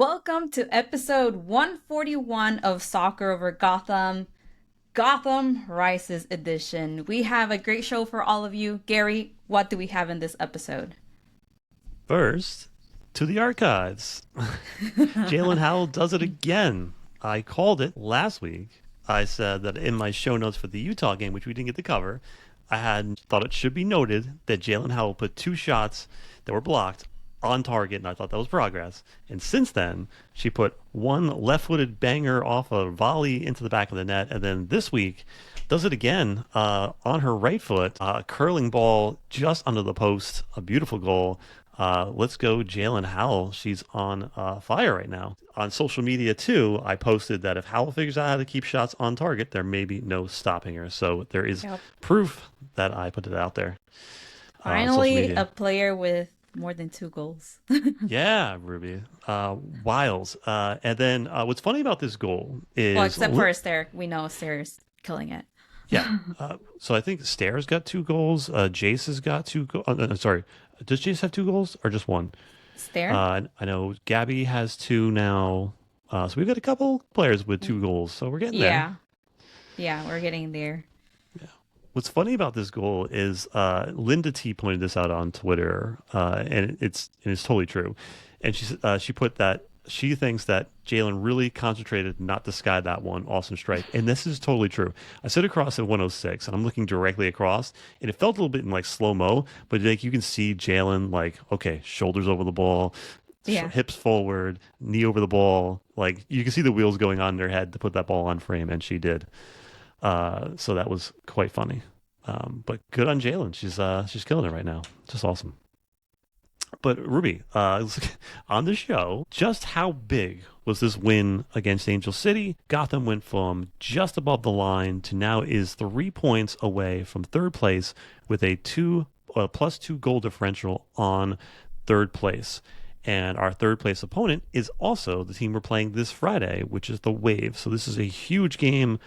Welcome to episode 141 of Soccer Over Gotham, Gotham Rises edition. We have a great show for all of you. Gary, what do we have in this episode? First, to the archives. Jalen Howell does it again. I called it last week. I said that in my show notes for the Utah game, which we didn't get to cover, I had thought it should be noted that Jalen Howell put two shots that were blocked on target, and I thought that was progress. And since then, she put one left-footed banger off a volley into the back of the net, and then this week does it again on her right foot, a curling ball just under the post, a beautiful goal. Let's go, Jalen Howell. She's on fire right now. On social media, too, I posted that if Howell figures out how to keep shots on target, there may be no stopping her. So there is proof that I put it out there. Finally, a player with more than 2 goals. Yeah, Ruby. Wiles. And then what's funny about this goal is... Well, except for Astaire. We know Astaire's killing it. Yeah. So I think Stairs got 2 goals. Jace has got 2 goals. Sorry. Does Jace have 2 goals or just 1? Stair? I know Gabby has 2 now. So we've got a couple players with 2 goals. So we're getting there. Yeah, we're getting there. Yeah. What's funny about this goal is Linda T pointed this out on Twitter, and it's totally true. And she put that she thinks that Jalen really concentrated not to sky that one awesome strike. And this is totally true. I sit across at 106 and I'm looking directly across, and it felt a little bit in like slow-mo, but like you can see Jalen like, okay, shoulders over the ball, hips forward, knee over the ball. Like you can see the wheels going on in her head to put that ball on frame, and she did. So that was quite funny. But good on Jalen. She's killing it right now. Just awesome. But Ruby, on the show, just how big was this win against Angel City? Gotham went from just above the line to now is 3 points away from third place with a plus 2 goal differential on third place. And our third place opponent is also the team we're playing this Friday, which is the Wave. So this is a huge game.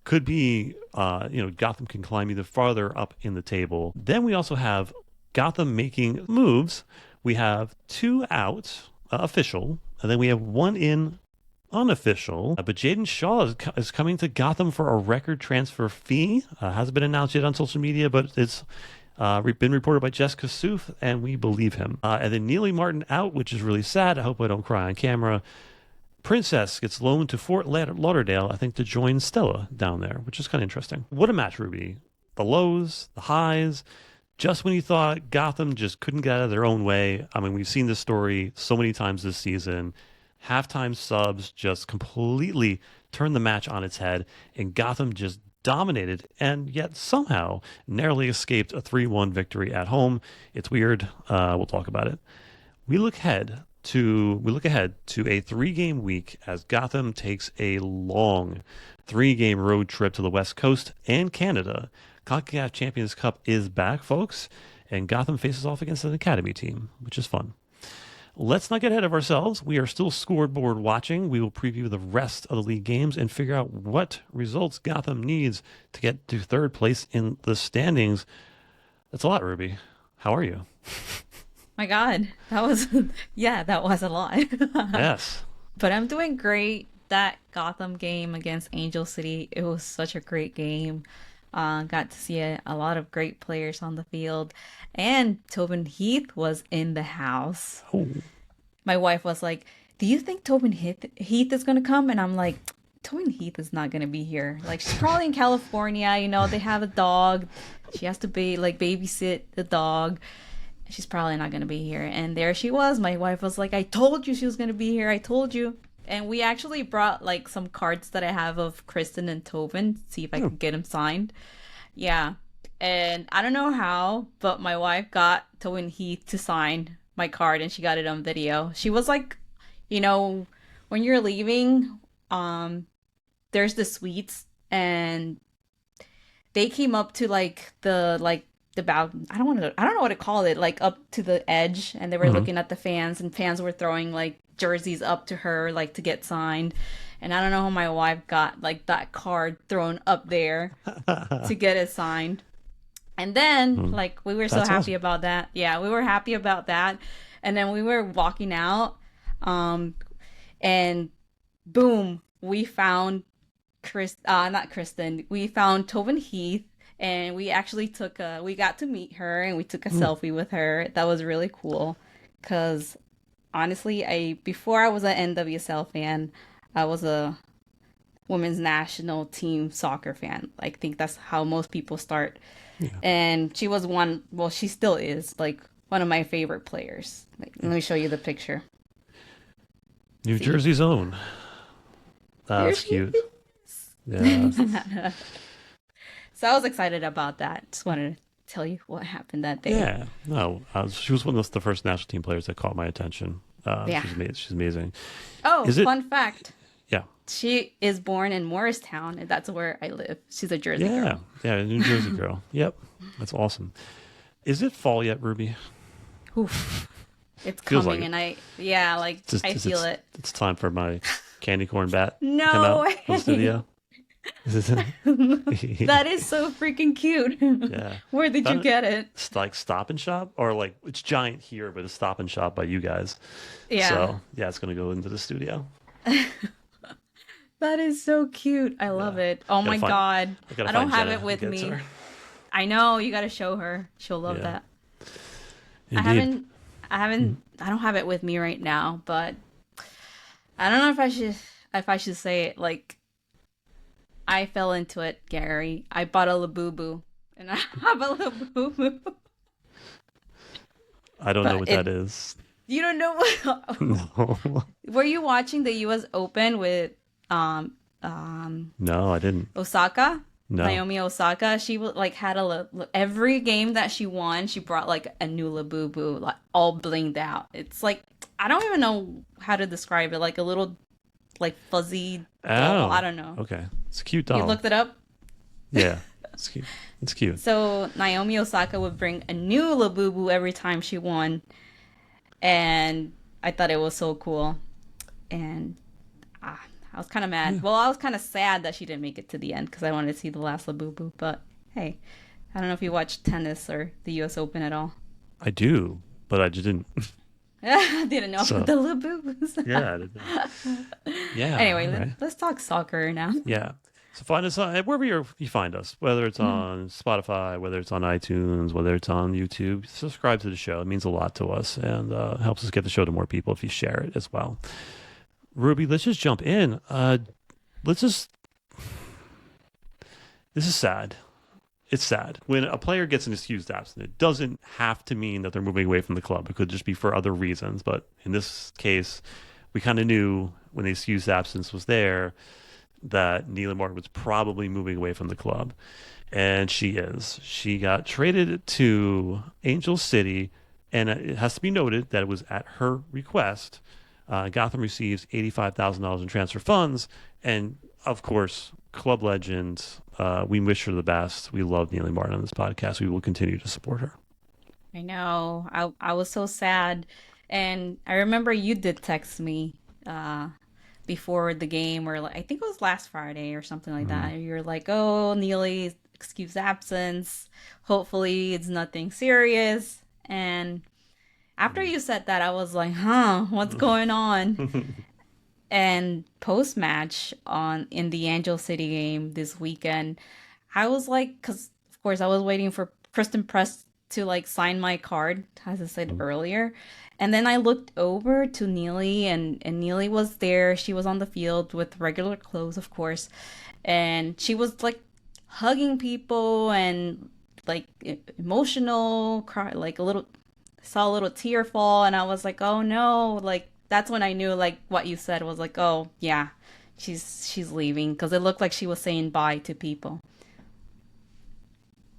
Could be, Gotham can climb even farther up in the table. Then we also have Gotham making moves. We have 2 out, official, and then we have 1 in, unofficial. But Jaedyn Shaw is coming to Gotham for a record transfer fee. Hasn't been announced yet on social media, but it's been reported by Jessica Soof, and we believe him. And then Nealy Martin out, which is really sad. I hope I don't cry on camera. Princess gets loaned to Fort Lauderdale, I think, to join Stella down there, which is kind of interesting. What a match, Ruby. The lows, the highs. Just when you thought Gotham just couldn't get out of their own way. I mean, we've seen this story so many times this season. Halftime subs just completely turned the match on its head, and Gotham just dominated and yet somehow narrowly escaped a 3-1 victory at home. It's weird. We'll talk about it. We look ahead to a 3-game week as Gotham takes a long 3-game road trip to the West Coast and Canada. CONCACAF Champions Cup is back, folks, and Gotham faces off against an academy team, which is fun. Let's not get ahead of ourselves. We are still scoreboard watching. We will preview the rest of the league games and figure out what results Gotham needs to get to third place in the standings. That's a lot, Ruby. How are you? My God, that was a lot. Yes. But I'm doing great. That Gotham game against Angel City, it was such a great game. Got to see a lot of great players on the field. And Tobin Heath was in the house. Oh. My wife was like, do you think Tobin Heath is going to come? And I'm like, Tobin Heath is not going to be here. Like, she's probably in California. They have a dog. She has to babysit the dog. She's probably not going to be here. And there she was. My wife was like, I told you she was going to be here. I told you. And we actually brought some cards that I have of Kristen and Tobin, see if I could get them signed. Yeah. And I don't know how, but my wife got Tobin Heath to sign my card, and she got it on video. She was like, when you're leaving, there's the suites, and they came up to the balcony. I don't know what to call it, up to the edge, and they were looking at the fans, and fans were throwing jerseys up to her to get signed. And I don't know how my wife got that card thrown up there to get it signed. And then we were so happy about that. Yeah, we were happy about that. And then we were walking out. And boom, we found not Kristen. We found Tobin Heath, and we actually we got to meet her, and we took a Mm, selfie with her. That was really cool, cause honestly, before I was an NWSL fan, I was a women's national team soccer fan. I think that's how most people start. yeah. And she was one. Well, she still is like one of my favorite players. Like, let me show you the picture. New See, Jersey's own. there That's she cute. is. Yeah. So I was excited about that. Just wanted to tell you what happened that day. Yeah. No, she was one of the first national team players that caught my attention. Yeah. She's amazing. Oh, Is it? fun fact. Yeah. She is born in Morristown, and that's where I live. She's a Jersey Yeah. girl. Yeah. New Jersey girl. Yep. That's awesome. Is it fall yet, Ruby? Oof. It's Feels coming, like it. and like I feel it. It's time for my candy corn bat to come No out from the studio. That is so freaking cute. Yeah. Where did you get it? It's like Stop and Shop, or like it's giant here, but it's Stop and Shop by you guys. Yeah. So yeah, it's gonna go into the studio. That is so cute. I love it. Oh my God. I don't have it with me. I know, you gotta show her. She'll love that. Indeed. I don't have it with me right now, but I don't know if I should say it. Like, I fell into it, Gary. I bought a Labubu, and I have a Labubu. I don't know what that is. You don't know what? No. Were you watching the U.S. Open with No, I didn't. Osaka? No. Naomi Osaka. She like had every game that she won, she brought like a new Labubu, like all blinged out. It's like, I don't even know how to describe it. Like a little like fuzzy doll. I don't know. Okay. It's a cute doll. You looked it up? Yeah. It's cute. It's cute. So Naomi Osaka would bring a new Labubu every time she won. And I thought it was so cool. And I was kind of mad. Yeah. Well, I was kind of sad that she didn't make it to the end because I wanted to see the last Labubu. But hey, I don't know if you watch tennis or the U.S. Open at all. I do, but I just didn't. Didn't know about the Labubus. Yeah, I didn't. Yeah. Anyway, right. Let's talk soccer now. Yeah. So find us wherever you find us, whether it's on Spotify, whether it's on iTunes, whether it's on YouTube. Subscribe to the show. It means a lot to us and helps us get the show to more people if you share it as well. Ruby, let's just jump in. This is sad. It's sad. When a player gets an excused absence, it doesn't have to mean that they're moving away from the club. It could just be for other reasons. But in this case, we kind of knew when the excused absence was there that Nealy Martin was probably moving away from the club. And she is. She got traded to Angel City, and it has to be noted that it was at her request. Gotham receives $85,000 in transfer funds, and of course, club legend. We wish her the best. We love Nealy Martin on this podcast. We will continue to support her. I know. I was so sad, and I remember you did text me before the game, or I think it was last Friday or something like that. You're like, "Oh, Nealy, excuse absence. Hopefully, it's nothing serious." And after you said that, I was like, "Huh, what's going on?" And post-match in the Angel City game this weekend, I was like, because of course I was waiting for Kristen Press to like sign my card, as I said earlier. And then I looked over to Nealy, and Nealy was there. She was on the field with regular clothes, of course. And she was like hugging people and like emotional, cry, like saw a little tear fall. And I was like, oh no, like, that's when I knew, like, what you said was like, oh, yeah, she's leaving. Because it looked like she was saying bye to people.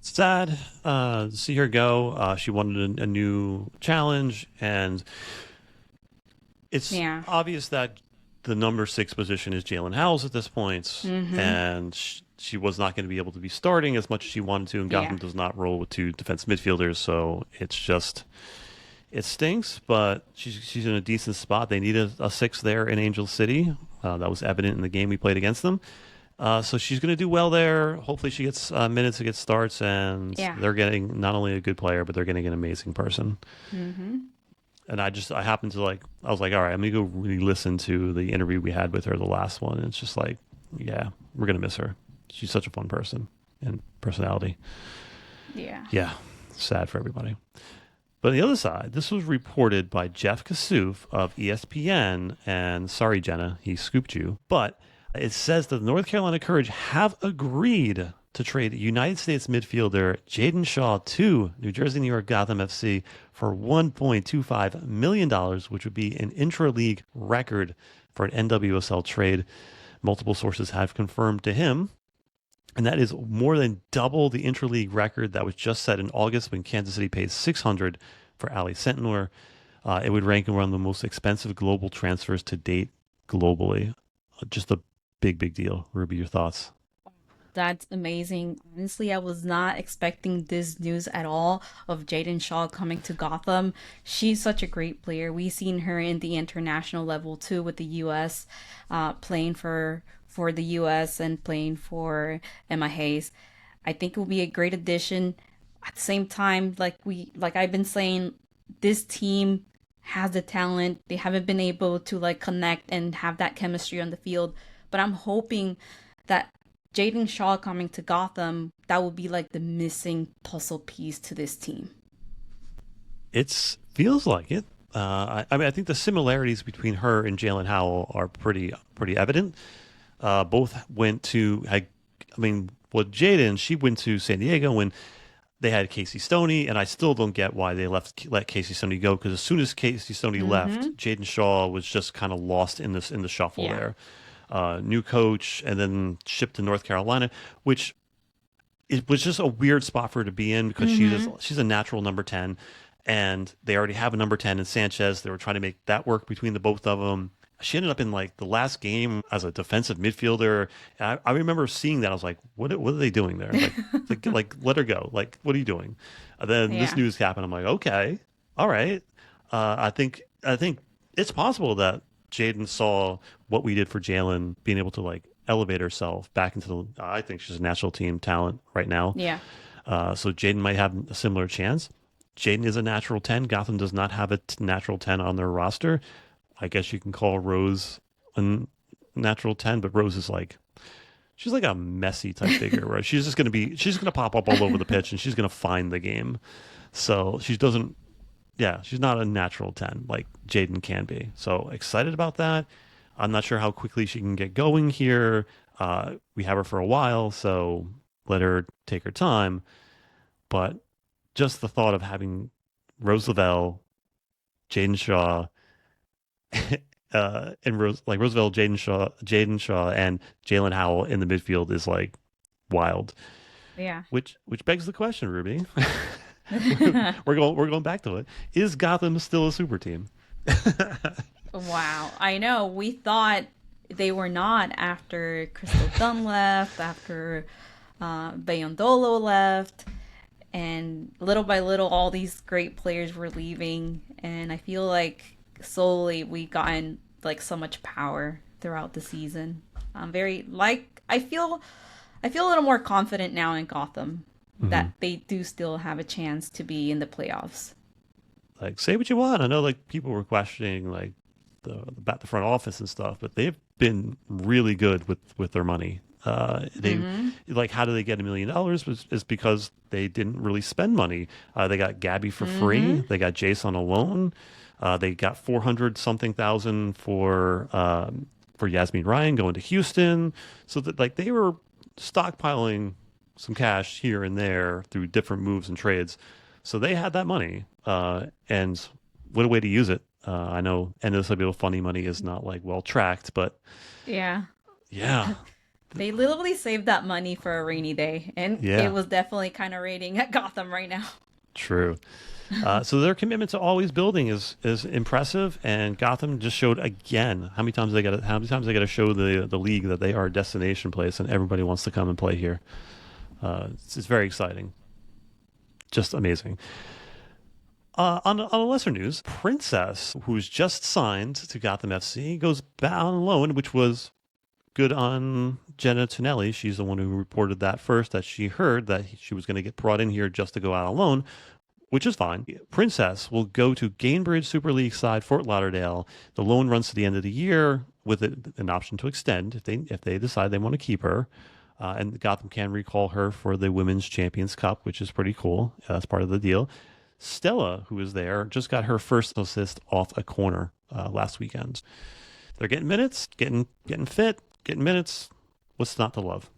Sad to see her go. She wanted a new challenge. And it's obvious that the number 6 position is Jalen Howell's at this point. Mm-hmm. And she was not going to be able to be starting as much as she wanted to. And Gotham does not roll with 2 defense midfielders. So it's just... It stinks, but she's in a decent spot. They need a 6 there in Angel City. That was evident in the game we played against them. So she's going to do well there. Hopefully she gets minutes to get starts, and they're getting not only a good player, but they're getting an amazing person. Mm-hmm. And I happened to like, I was like, all right, I'm gonna go really listen to the interview we had with her, the last one. And it's just like, yeah, we're gonna miss her. She's such a fun person and personality. Yeah. Yeah, sad for everybody. But on the other side, this was reported by Jeff Kassouf of ESPN, and sorry, Jenna, he scooped you. But it says that the North Carolina Courage have agreed to trade United States midfielder Jaedyn Shaw to New Jersey, New York, Gotham FC for $1.25 million, which would be an intra-league record for an NWSL trade. Multiple sources have confirmed to him. And that is more than double the intra-league record that was just set in August when Kansas City paid $600 for Ali Sentnor. It would rank one of the most expensive global transfers to date globally. Just a big, big deal. Ruby, your thoughts? That's amazing. Honestly, I was not expecting this news at all of Jaedyn Shaw coming to Gotham. She's such a great player. We've seen her in the international level too with the U.S. Playing for the U.S. and playing for Emma Hayes. I think it will be a great addition. At the same time, like I've been saying, this team has the talent. They haven't been able to like connect and have that chemistry on the field. But I'm hoping that Jaedyn Shaw coming to Gotham, that will be like the missing puzzle piece to this team. It feels like it. I mean, I think the similarities between her and Jalen Howell are pretty evident. Both went to, I mean, well, Jaedyn, she went to San Diego when they had Casey Stoney, and I still don't get why they let Casey Stoney go, because as soon as Casey Stoney left, Jaedyn Shaw was just kind of lost in the shuffle Yeah. there. New coach, and then shipped to North Carolina, which it was just a weird spot for her to be in because she's a natural number 10, and they already have a number 10 in Sanchez. They were trying to make that work between the both of them. She ended up in like the last game as a defensive midfielder. And I remember seeing that. I was like, what are they doing there? Like let her go. Like, what are you doing? And then this Yeah. news happened. I'm like, okay, all right. I think it's possible that Jaedyn saw what we did for Jalen, being able to like elevate herself back into the. I think she's a national team talent right now. Yeah. So Jaedyn might have a similar chance. Jaedyn is a natural 10. Gotham does not have a natural 10 on their roster. I guess you can call Rose a natural 10, but Rose is like, she's like a messy type figure where she's just going to pop up all over the pitch and she's going to find the game. So she doesn't, yeah, she's not a natural 10 like Jaedyn can be. So excited about that. I'm not sure how quickly she can get going here. We have her for a while, so let her take her time. But just the thought of having Rose Lavelle, Jaedyn Shaw, and Roosevelt, Jaedyn Shaw, and Jalen Howell in the midfield is like wild. Yeah. Which begs the question, Ruby. we're going back to it. Is Gotham still a super team? Wow. I know. We thought they were not after Crystal Dunn left, after Bayondolo left, and little by little, all these great players were leaving, and I feel like slowly we gotten like so much power throughout the season. I'm very like I feel a little more confident now in Gotham that they do still have a chance to be in the playoffs. Like, say what you want. I know like people were questioning like the front office and stuff, but they've been really good with their money. They like, how do they get $1 million? Is because they didn't really spend money. They got Gabby for free. They got Jace on a loan. They got 400 something thousand for Yasmin Ryan going to Houston. So that like they were stockpiling some cash here and there through different moves and trades. So they had that money, and what a way to use it. I know NWSL funny money is not like well tracked, but Yeah. yeah, They literally saved that money for a rainy day, and yeah, it was definitely kind of raining at Gotham right now. true. So their commitment to always building is impressive, and Gotham just showed again how many times they got to show the league that they are a destination place and everybody wants to come and play here. It's very exciting, just amazing. On a lesser news, Princess, who's just signed to Gotham FC, goes back on loan, which was good on Jenna Tonelli. She's the one who reported that first, that she heard that she was going to get brought in here just to go out on loan. which is fine. Princess will go to Gainbridge Super League side Fort Lauderdale. The loan runs to the end of the year with an option to extend if they decide they want to keep her. And Gotham can recall her for the Women's Champions Cup, which is pretty cool. That's part of the deal. Stella, who is there, just got her first assist off a corner last weekend. They're getting minutes, getting fit, getting minutes. What's not to love?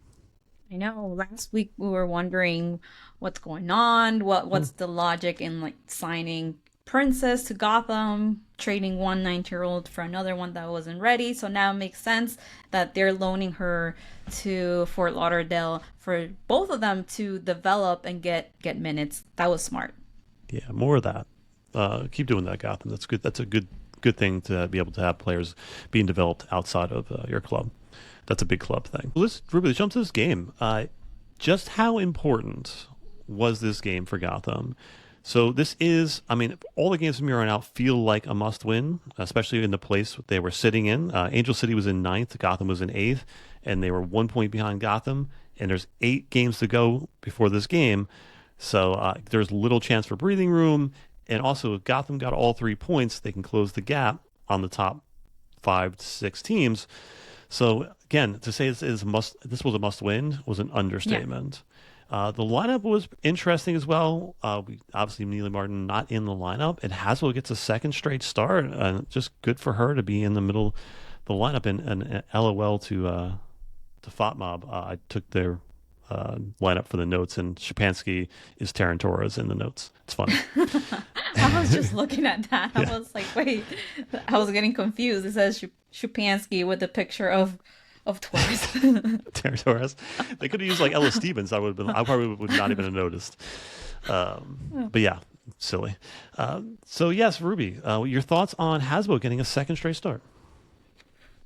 I know. Last week we were wondering what's going on, what's the logic in like signing Princess to Gotham, trading one 19-year-old for another one that wasn't ready. So now it makes sense that they're loaning her to Fort Lauderdale for both of them to develop and get minutes. That was smart. Yeah, more of that. Keep doing that, Gotham. That's good. That's a good thing to be able to have players being developed outside of your club. That's a big club thing. Let's jump to this game. Just how important was this game for Gotham? So this is, I mean, all the games from here on out feel like a must-win, especially in the place they were sitting in. Angel City was in ninth, Gotham was in eighth, and they were 1 point behind Gotham. And there's 8 games to go before this game, so there's little chance for breathing room. And also, if Gotham got all 3 points, they can close the gap on the top 5 to 6 teams. So again, to say this was a must-win was an understatement. The lineup was interesting as well. We obviously Nealy Martin not in the lineup, and Haswell gets a second straight start. Just good for her to be in the middle of the lineup. And LOL to FOTMob. I took their lineup for the notes, and Shapansky is Taryn Torres in the notes. It's funny. I was just looking at that. Yeah. I was like, wait, I was getting confused. It says Shapansky with a picture of Torres. Taryn Torres. They could have used like Ella Stevens. I probably would not even have noticed. But yeah, silly. So yes, Ruby, your thoughts on Hasbro getting a second straight start?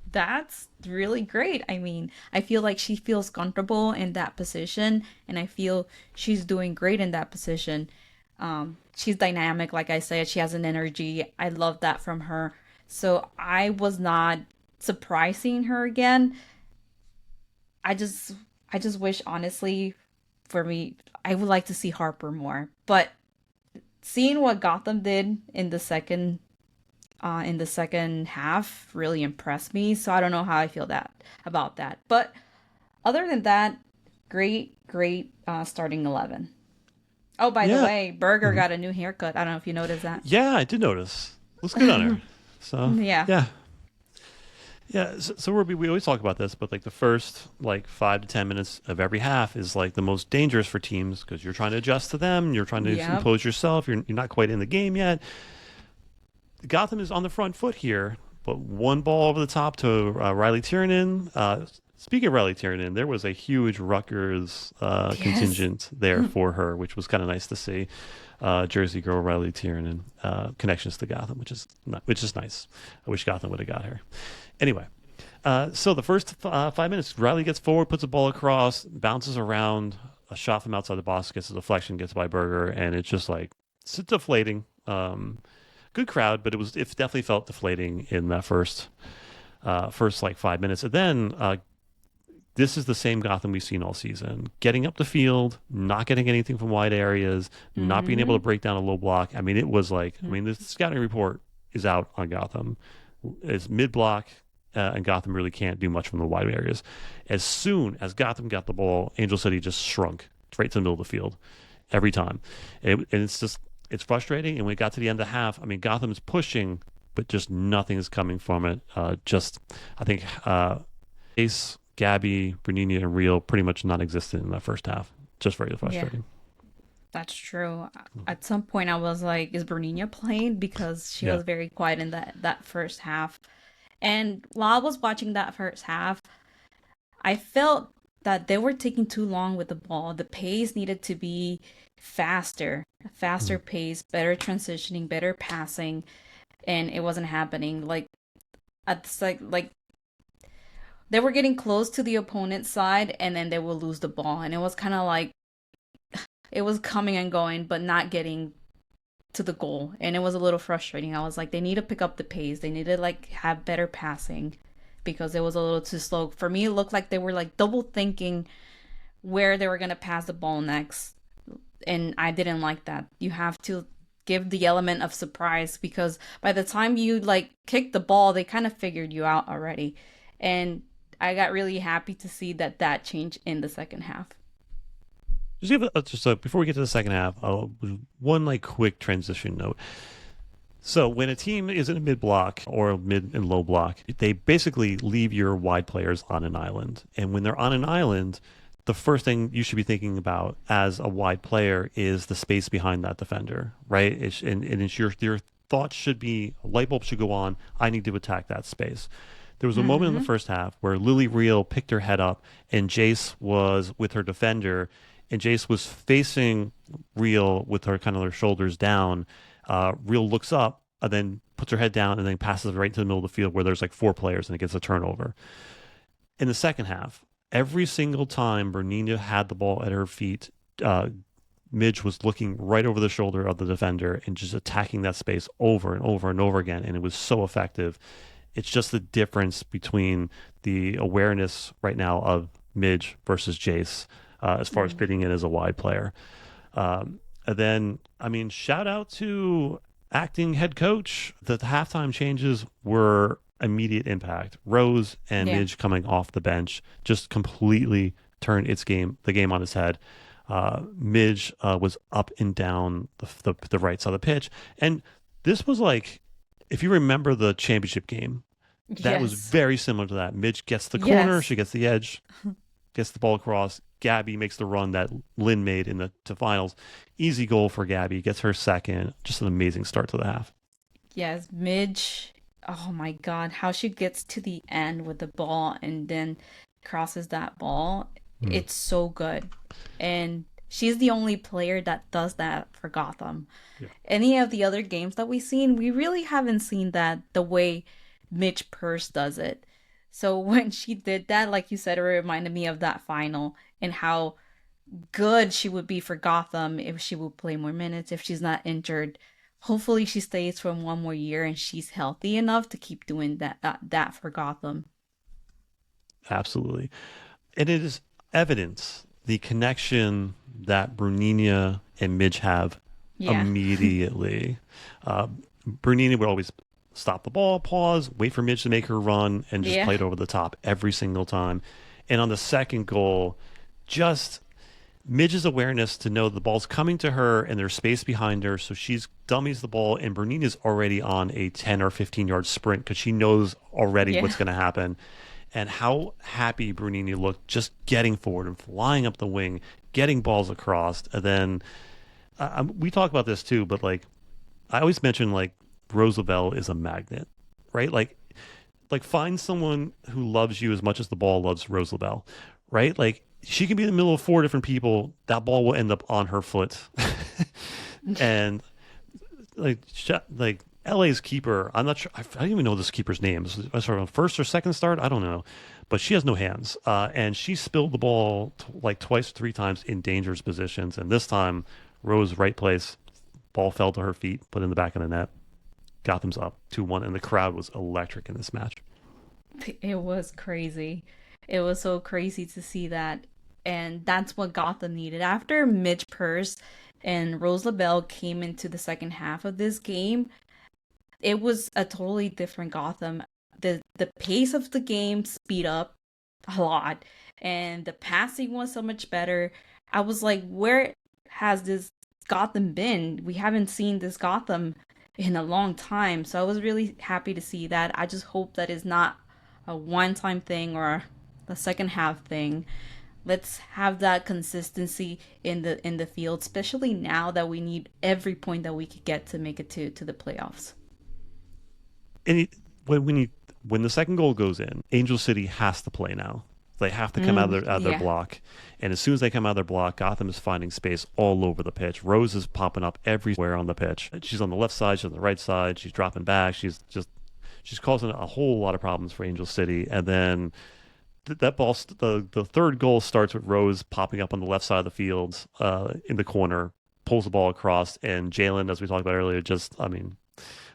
That's really great. I mean, I feel like she feels comfortable in that position, and I feel she's doing great in that position. She's dynamic, like I said. She has an energy. I love that from her. So I was not surprised seeing her again. I just wish, honestly, for me, I would like to see Harper more. But seeing what Gotham did in the second half really impressed me. So I don't know how I feel about that. But other than that, great starting 11. Oh, by the Yeah. way, Berger got a new haircut. I don't know if you noticed that. Yeah, I did notice. Looks good on her. So Yeah. yeah. So Ruby, we always talk about this, but like the first like 5 to 10 minutes of every half is like the most dangerous for teams because you're trying to adjust to them, you're trying to Yep. impose yourself, you're not quite in the game yet. Gotham is on the front foot here, but one ball over the top to Riley Tiernan. Speaking of Riley Tiernan, there was a huge Rutgers contingent there for her, which was kind of nice to see. Jersey girl Riley Tiernan, connections to Gotham, which is nice. I wish Gotham would have got her. Anyway, so the first 5 minutes, Riley gets forward, puts the ball across, bounces around, a shot from outside the box, gets a deflection, gets by Berger, and it's just like it's deflating. Good crowd, but it definitely felt deflating in that first like 5 minutes. And then this is the same Gotham we've seen all season. Getting up the field, not getting anything from wide areas, not being able to break down a low block. I mean, it was like, the scouting report is out on Gotham. It's mid-block, and Gotham really can't do much from the wide areas. As soon as Gotham got the ball, Angel City just shrunk right to the middle of the field every time. And it's frustrating. And when it got to the end of the half, Gotham is pushing, but just nothing is coming from it. I think Ace, Gabby, Bernini, and Real pretty much non-existent in that first half. Just very frustrating. Yeah, that's true. At some point, I was like, "Is Berninia playing?" Because she was very quiet in that first half. And while I was watching that first half, I felt that they were taking too long with the ball. The pace needed to be faster pace, better transitioning, better passing, and it wasn't happening. Like they were getting close to the opponent's side, and then they will lose the ball, and it was kind of like it was coming and going, but not getting to the goal, and it was a little frustrating. I was like, they need to pick up the pace. They need to like have better passing because it was a little too slow. For me, it looked like they were like double thinking where they were gonna pass the ball next. And I didn't like that. You have to give the element of surprise because by the time you like kick the ball, they kind of figured you out already. And I got really happy to see that that changed in the second half. Before we get to the second half, one like quick transition note. So when a team is in a mid block or mid and low block, they basically leave your wide players on an island. And when they're on an island, the first thing you should be thinking about as a wide player is the space behind that defender, right? And it's your thoughts should be, a light bulb should go on. I need to attack that space. There was a moment in the Mm-hmm. first half where Lily Reel picked her head up and Jace was with her defender and Jace was facing Reel with her kind of her shoulders down. Reel looks up and then puts her head down and then passes right into the middle of the field where there's like four players and it gets a turnover. In the second half, every single time Bernina had the ball at her feet, Midge was looking right over the shoulder of the defender and just attacking that space over and over and over again. And it was so effective. It's just the difference between the awareness right now of Midge versus Jace as far as fitting in as a wide player. And then, I mean, shout out to acting head coach. The halftime changes were immediate impact. Rose and Yeah. Midge coming off the bench just completely turned the game on its head. Midge was up and down the right side of the pitch. And this was like, if you remember the championship game, that was Yes. very similar to that. Midge gets the corner, Yes. she gets the edge, gets the ball across. Gabby makes the run that Lynn made in the to finals. Easy goal for Gabby, gets her second. Just an amazing start to the half. Yes. Midge. Oh my God. How she gets to the end with the ball and then crosses that ball. Hmm. It's so good. And she's the only player that does that for Gotham. Yeah. Any of the other games that we've seen, we really haven't seen that the way Mitch Purse does it. So when she did that, like you said, it reminded me of that final and how good she would be for Gotham if she would play more minutes, if she's not injured. Hopefully she stays for one more year and she's healthy enough to keep doing that for Gotham. Absolutely. And it is evidence the connection that Bruninia and Midge have Yeah. immediately. Uh, Bruninia would always stop the ball, pause, wait for Midge to make her run, and just Yeah. play it over the top every single time. And on the second goal, just Midge's awareness to know the ball's coming to her and there's space behind her, so she's dummies the ball, and Bernina's already on a 10 or 15-yard sprint because she knows already Yeah. what's going to happen. And how happy Bernini looked just getting forward and flying up the wing, getting balls across. And then we talk about this too, but like I always mention, like Rose Lavelle is a magnet, right? Like find someone who loves you as much as the ball loves Rose Lavelle, right? Like she can be in the middle of four different people, that ball will end up on her foot. And like LA's keeper, I'm not sure. I don't even know this keeper's name. I sort of first or second start. I don't know, but she has no hands, and she spilled the ball like twice, three times in dangerous positions. And this time, Rose right place, ball fell to her feet, put in the back of the net. Gotham's up 2-1, and the crowd was electric in this match. It was crazy. It was so crazy to see that. And that's what Gotham needed. After Midge Purse and Rose LaBelle came into the second half of this game, it was a totally different Gotham. The pace of the game speed up a lot and the passing was so much better. I was like, where has this Gotham been? We haven't seen this Gotham in a long time. So I was really happy to see that. I just hope that is not a one-time thing or a second half thing. Let's have that consistency in the field, especially now that we need every point that we could get to make it to the playoffs. And when the second goal goes in, Angel City has to play now. They have to come out of their Yeah. block, and as soon as they come out of their block, Gotham is finding space all over the pitch. Rose is popping up everywhere on the pitch. She's on the left side, she's on the right side, she's dropping back. She's causing a whole lot of problems for Angel City. And then that ball, the third goal starts with Rose popping up on the left side of the field in the corner, pulls the ball across, and Jalen, as we talked about earlier,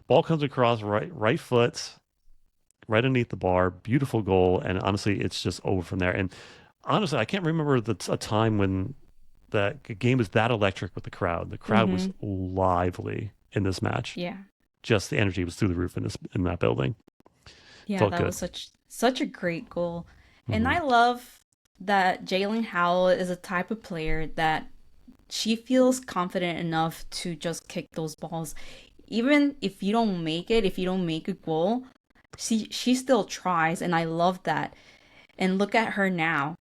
ball comes across right foot, right underneath the bar. Beautiful goal, and honestly, it's just over from there. And honestly, I can't remember a time when the game was that electric with the crowd. The crowd was Mm-hmm. lively in this match. Yeah. Just the energy was through the roof in that building. Yeah, Felt that good. was such a great goal. And Hmm. I love that Jalen Howell is a type of player that she feels confident enough to just kick those balls. Even if you don't make it, if you don't make a goal, she still tries, and I love that. And look at her now.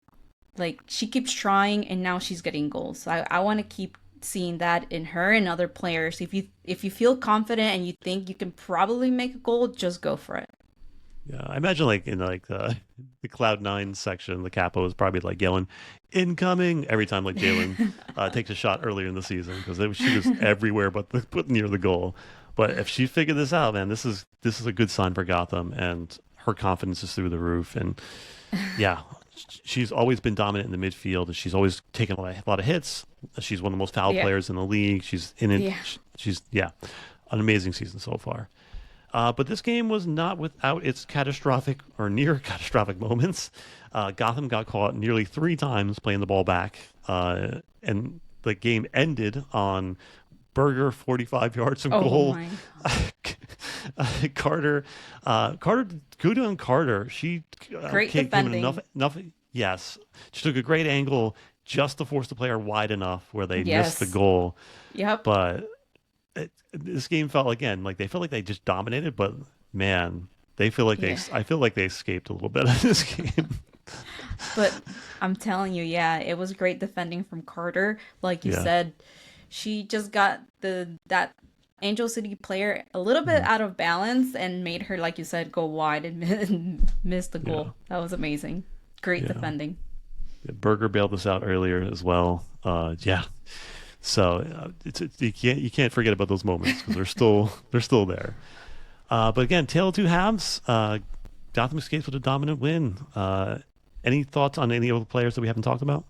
Like she keeps trying and now she's getting goals. So I want to keep seeing that in her and other players. If you feel confident and you think you can probably make a goal, just go for it. Yeah, I imagine like in like the Cloud9 section, the capo is probably like yelling "incoming" every time like Jalen takes a shot earlier in the season because she was everywhere but near the goal. But if she figured this out, man, this is a good sign for Gotham, and her confidence is through the roof. And yeah, she's always been dominant in the midfield, and she's always taken a lot of hits. She's one of the most foul Yeah. players in the league. She's in it. Yeah. She's yeah, an amazing season so far. But this game was not without its catastrophic or near catastrophic moments. Gotham got caught nearly 3 times playing the ball back, and the game ended on Berger 45 yards from Oh goal. my. Carter, Carter, good on Carter. She Great gave him defending. enough. Yes, she took a great angle just to force the player wide enough where they missed the Yes. goal. Yep. But this game felt again like they felt like they just dominated, but man, they feel like they. Yeah. I feel like they escaped a little bit of this game. But I'm telling you, yeah, it was great defending from Carter. Like you Yeah. said, she just got the that Angel City player a little bit Mhm. out of balance and made her, like you said, go wide and and miss the Yeah. goal. That was amazing. Great Yeah. defending. Berger bailed us out earlier as well. Yeah. So you can't forget about those moments because they're still there. But again, tale of two halves. Gotham escapes with a dominant win. Any thoughts on any of the players that we haven't talked about?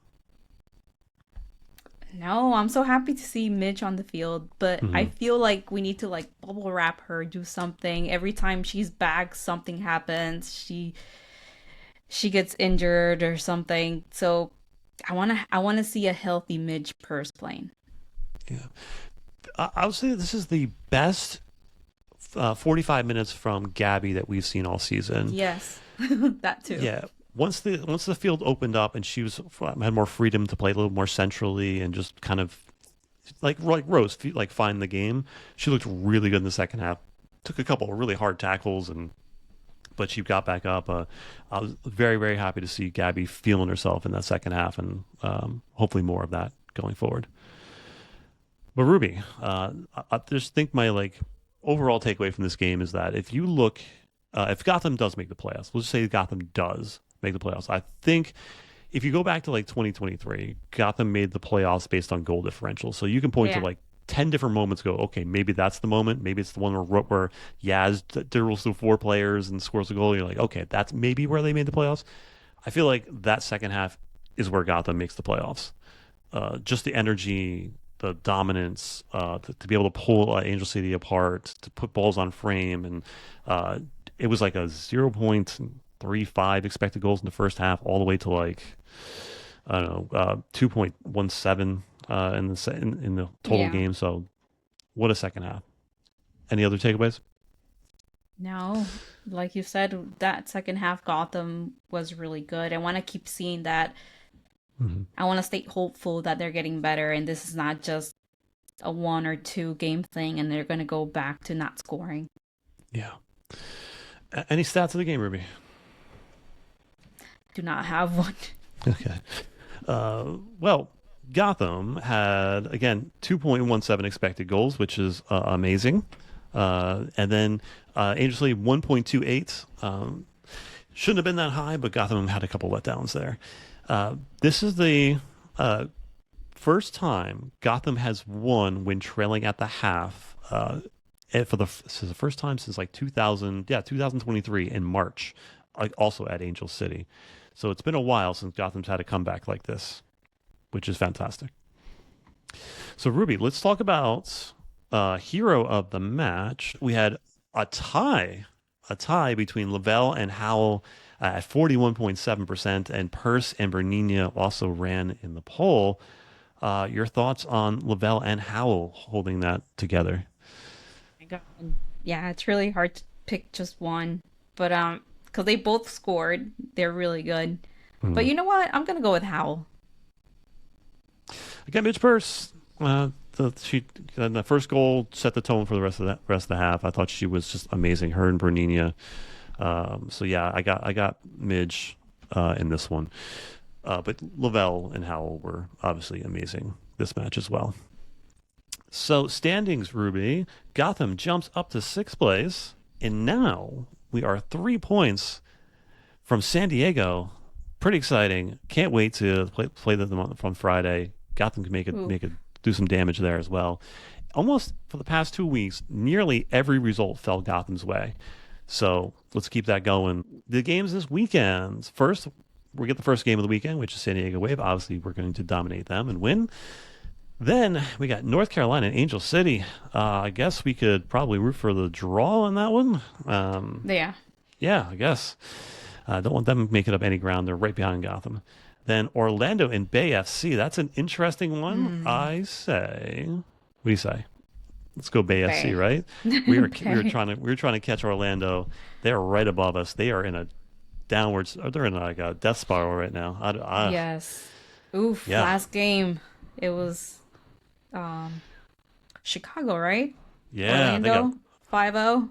No, I'm so happy to see Midge on the field, but I Hmm. feel like we need to like bubble wrap her, do something. Every time she's back, something happens. She gets injured or something. So I wanna see a healthy Midge purse playing. Yeah. I would say this is the best 45 minutes from Gabby that we've seen all season. Yes, that too. Yeah. Once the field opened up and she had more freedom to play a little more centrally and just kind of like Rose like find the game. She looked really good in the second half. Took a couple of really hard tackles but she got back up. I was very very happy to see Gabby feeling herself in that second half and hopefully more of that going forward. But Ruby, I just think my like overall takeaway from this game is that if Gotham does make the playoffs, let's just say Gotham does make the playoffs. I think if you go back to like 2023, Gotham made the playoffs based on goal differential. So you can point to Yeah. like 10 different moments. Go, okay, maybe that's the moment. Maybe it's the one where Yaz dribbles through 4 players and scores a goal. You're like, okay, that's maybe where they made the playoffs. I feel like that second half is where Gotham makes the playoffs. Just the energy, the dominance, to be able to pull Angel City apart, to put balls on frame, and uh, it was like a 0.35 expected goals in the first half, all the way to like I don't know 2.17 in the total Yeah. game. So what a second half! Any other takeaways? No, like you said, that second half Gotham was really good. I want to keep seeing that. Mhm. I want to stay hopeful that they're getting better and this is not just a 1 or 2 game thing and they're going to go back to not scoring. Yeah. Any stats of the game, Ruby? Do not have one. Okay. Well, Gotham had again 2.17 expected goals, which is amazing. And then Angel City 1.28. Shouldn't have been that high, but Gotham had a couple letdowns there. This is the first time Gotham has won when trailing at the half. This is the first time since like 2023 in March, like also at Angel City. So it's been a while since Gotham's had a comeback like this, which is fantastic. So Ruby, let's talk about hero of the match. We had a tie, a tie between Lavelle and Howell at 41.7%, and Purse and Bernina also ran in the poll. Your thoughts on Lavelle and Howell holding that together? My God. Yeah, it's really hard to pick just one, but because they both scored, they're really good. But Mm. you know what? I'm gonna go with Howell. I got Midge Purse. The first goal set the tone for the rest of the half. I thought she was just amazing. Her and Bernina. So yeah, I got Midge in this one. But Lavelle and Howell were obviously amazing this match as well. So standings, Ruby. Gotham jumps up to sixth place, and now we are 3 points from San Diego. Pretty exciting. Can't wait to play them on Friday. Gotham can Ooh. do some damage there as well. Almost for the past 2 weeks, nearly every result fell Gotham's way. So let's keep that going. The games this weekend. First, we get the first game of the weekend, which is San Diego Wave. Obviously, we're going to dominate them and win. Then we got North Carolina and Angel City. I guess we could probably root for the draw on that one. Yeah. Yeah, I guess. Don't want them making up any ground. They're right behind Gotham. Then Orlando and Bay FC. That's an interesting one. Hmm. I say, what do you say? Let's go Bay FC, Bay. right? We were Bay. trying to catch Orlando. They're right above us. They are in a downwards. They're in like a death spiral right now. Yes. Oof. Yeah, Last game, it was um Chicago, right? yeah. They got Orlando 5-0.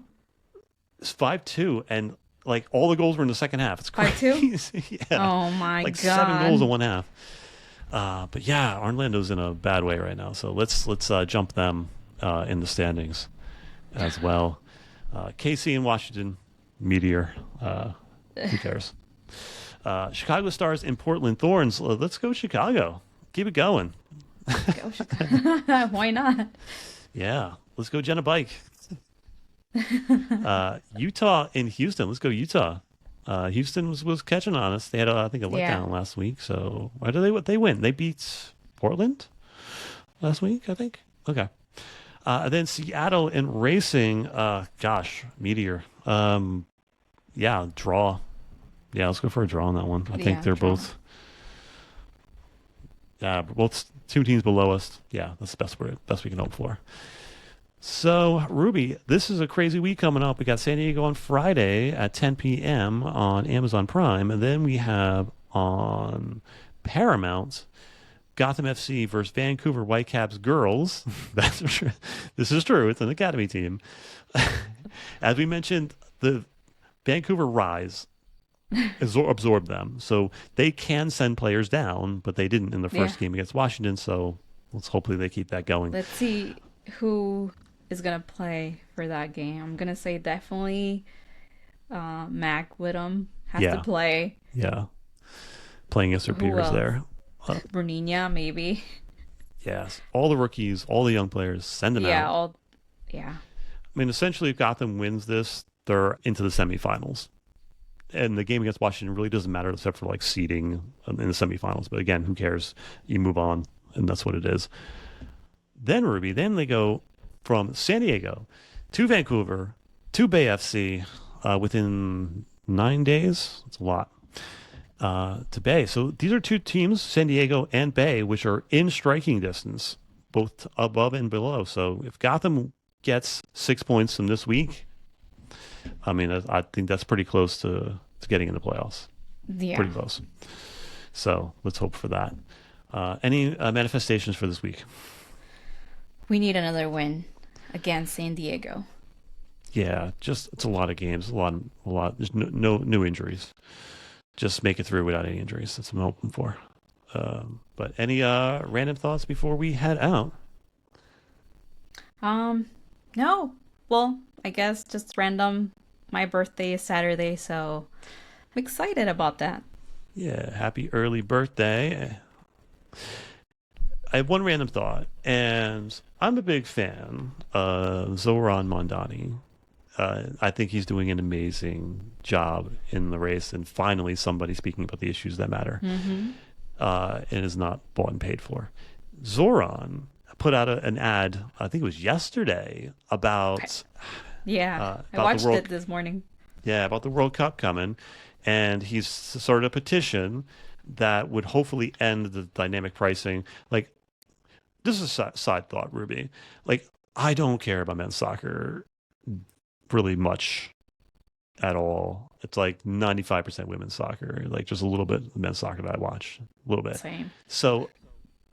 it's 5-2, and like all the goals were in the second half. It's 5-2. crazy. Yeah, Oh my like 7 goals in God. one half. But yeah, Orlando's in a bad way right now. So let's jump them in the standings as well. KC and Washington Meteor. Who cares? Chicago Stars and Portland Thorns. Let's go Chicago. Keep it going. Go Chicago. Why not? Yeah, let's go Jenna Bike. Utah and Houston. Let's go Utah. Houston was catching on us. They had I think a Yeah. letdown last week. So why do they win? They beat Portland last week, I think. Okay. Then Seattle and Racing. Gosh, Meteor. Yeah, draw. Yeah, let's go for a draw on that one. I think Yeah, they're draw. both. Yeah, both two teams below us. Yeah, that's the best we can hope for. So, Ruby, this is a crazy week coming up. We got San Diego on Friday at 10 p.m. on Amazon Prime. And then we have on Paramount Gotham FC versus Vancouver Whitecaps girls. That's true. This is true. It's an academy team. As we mentioned, the Vancouver Rise absorbed them. So they can send players down, but they didn't in the Yeah. first game against Washington. So let's hopefully they keep that going. Let's see who is gonna play for that game. I'm gonna say definitely Mac Whittam has to Yeah. play. Yeah. Playing against their Who peers else? there. Brunina, maybe. Yes. All the rookies, all the young players, send them Yeah, out. all yeah. I mean, essentially, if Gotham wins this, they're into the semifinals. And the game against Washington really doesn't matter except for like seeding in the semifinals. But again, who cares? You move on, and that's what it is. Then, Ruby, then they go from San Diego to Vancouver to Bay FC within 9 days. It's a lot. To Bay. So these are two teams, San Diego and Bay, which are in striking distance, both above and below. So if Gotham gets 6 points from this week, I mean, I think that's pretty close to getting in the playoffs. Yeah. Pretty close. So let's hope for that. Any manifestations for this week? We need another win against San Diego. Yeah, just it's a lot of games, a lot. There's no injuries. Just make it through without any injuries. That's what I'm hoping for. But any random thoughts before we head out? No. Well, I guess just random. My birthday is Saturday, so I'm excited about that. Yeah, happy early birthday. I have one random thought, and I'm a big fan of Zoran Mondani. I think he's doing an amazing job in the race, and finally somebody speaking about the issues that matter, Mm-hmm. and is not bought and paid for. Zoran put out an ad, I think it was yesterday, Yeah, I about the watched World, it this morning. yeah, about the World Cup coming, and he's started a petition that would hopefully end the dynamic pricing. Like this is a side thought, Ruby. Like, I don't care about men's soccer really much at all. It's like 95% women's soccer, like just a little bit of men's soccer that I watch, a little bit. Same. So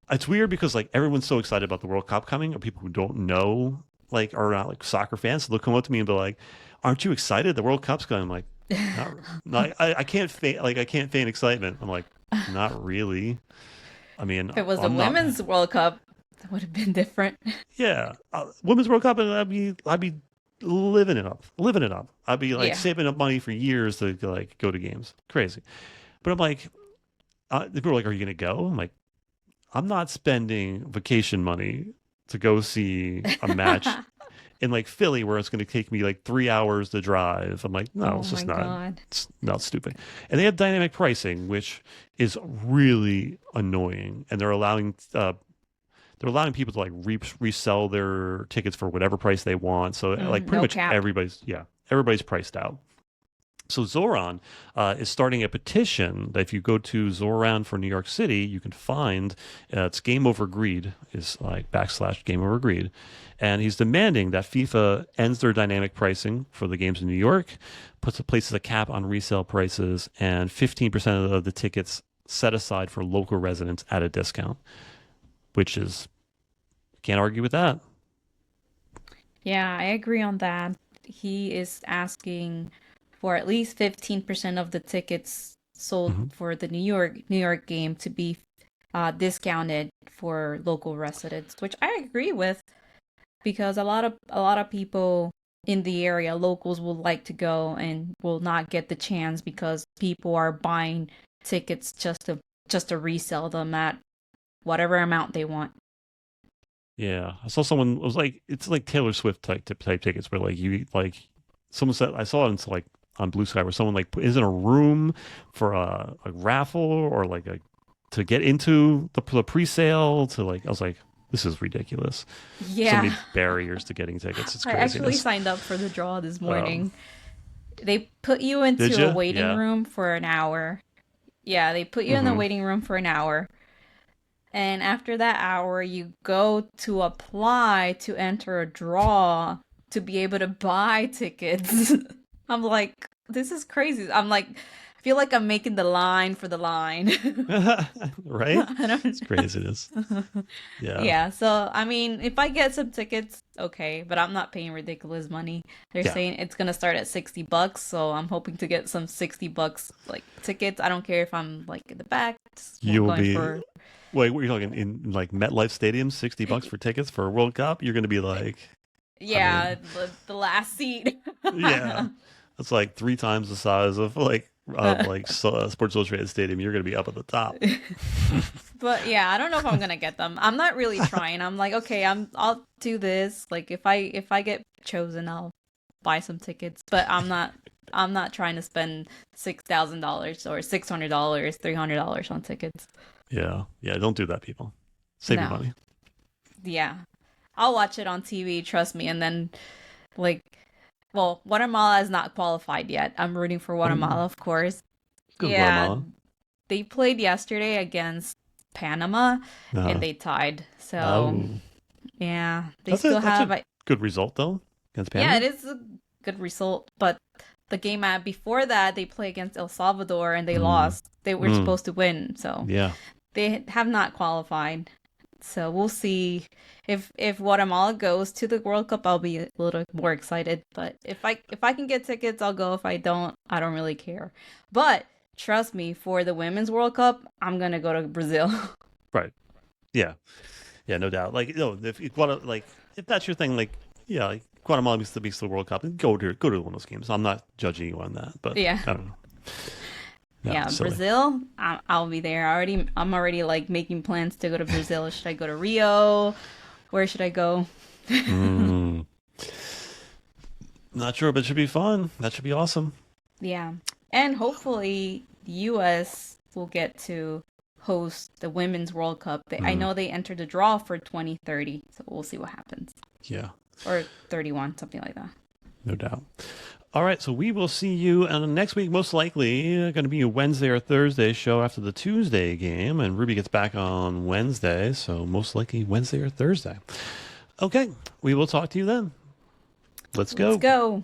it's weird because like everyone's so excited about the World Cup coming, or people who don't know, like, are not like soccer fans. So they'll come up to me and be like, "Aren't you excited? The World Cup's coming." I'm like, not I can't feign like I can't feign excitement. I'm like, not really. I mean, If it was the I'm not. women's World Cup, that would have been different. Yeah, Women's World Cup, and I'd be living it up, living it up. I'd be like Yeah. saving up money for years to like go to games. Crazy, but I'm like, people are like, "Are you gonna go?" I'm like, I'm not spending vacation money to go see a match in like Philly where it's going to take me like 3 hours to drive. I'm like, no, Oh it's my just not. God. It's not stupid. And they have dynamic pricing, which is really annoying, and they're allowing people to like resell their tickets for whatever price they want. So like pretty No much cap. everybody's priced out. So Zoran is starting a petition that if you go to Zoran for New York City, you can find it's Game Over Greed is like / Game Over Greed, and he's demanding that FIFA ends their dynamic pricing for the games in New York, places a cap on resale prices, and 15% of the tickets set aside for local residents at a discount, which is can't argue with that. Yeah, I agree on that. He is asking for at least 15% of the tickets sold Hmm. for the New York game to be discounted for local residents, which I agree with because a lot of people in the area, locals will like to go and will not get the chance because people are buying tickets just to resell them at whatever amount they want. Yeah, I saw someone it was like it's like Taylor Swift type tickets where like you like someone said I saw it in like on Blue Sky where someone like is in a room for a raffle or like a to get into the pre-sale to like I was like this is ridiculous. So Yeah, many barriers to getting tickets. It's I actually craziness. signed up for the draw this Um, morning. They put you did into a you? waiting Yeah. room for an hour. Yeah, they put you in the Mm-hmm. waiting room for an hour. And after that hour, you go to apply to enter a draw to be able to buy tickets. I'm like, this is crazy. I'm like, I feel like I'm making the line for the line. Right? I It's craziness. don't. Yeah. Yeah, so I mean, if I get some tickets, okay, but I'm not paying ridiculous money. They're Yeah. saying it's gonna start at $60, so I'm hoping to get some $60 like tickets. I don't care if I'm like in the back. We're You'll going be for wait, what are you talking in like MetLife Stadium, $60 for tickets for a World Cup? You're gonna be like I yeah, mean, the last seat. yeah. That's like three times the size of Sports Illustrated Stadium. You're gonna be up at the top. But yeah, I don't know if I'm gonna get them. I'm not really trying. I'm like, okay, I'll do this. Like if I get chosen, I'll buy some tickets. But I'm not trying to spend $6,000 or $600, $300 on tickets. Yeah. Yeah. Don't do that, people. Save your No. money. Yeah. I'll watch it on TV, trust me, and then like well, Guatemala is not qualified yet. I'm rooting for Oh, Guatemala, of course. good Yeah, Guatemala. they played yesterday against Panama and Uh, they tied. So, oh, yeah, they that's still that's have a good result though against yeah, Panama. it is a good result, but the game before that they play against El Salvador and they Mm, lost. They were mm, supposed to win, so yeah. they have not qualified. So we'll see if Guatemala goes to the World Cup. I'll be a little more excited. But if I can get tickets, I'll go. If I don't really care. But trust me, for the Women's World Cup, I'm gonna go to Brazil. Right. Yeah. Yeah. No doubt. Like, if you want to, like, if that's your thing, like, yeah, like Guatemala beats the World Cup, and go to one of those games. I'm not judging you on that, but Yeah, I don't know. Yeah, yeah, silly. Brazil. I'll be there. I'm already like making plans to go to Brazil. Should I go to Rio? Where should I go? Mm, not sure, but it should be fun. That should be awesome. Yeah, and hopefully the U.S. will get to host the Women's World Cup. I Mm, know they entered the draw for 2030, so we'll see what happens. yeah. Or 31, something like that. No doubt. All right, so we will see you next week, most likely going to be a Wednesday or Thursday show after the Tuesday game, and Ruby gets back on Wednesday, so most likely Wednesday or Thursday. Okay, we will talk to you then. Let's go. Let's go.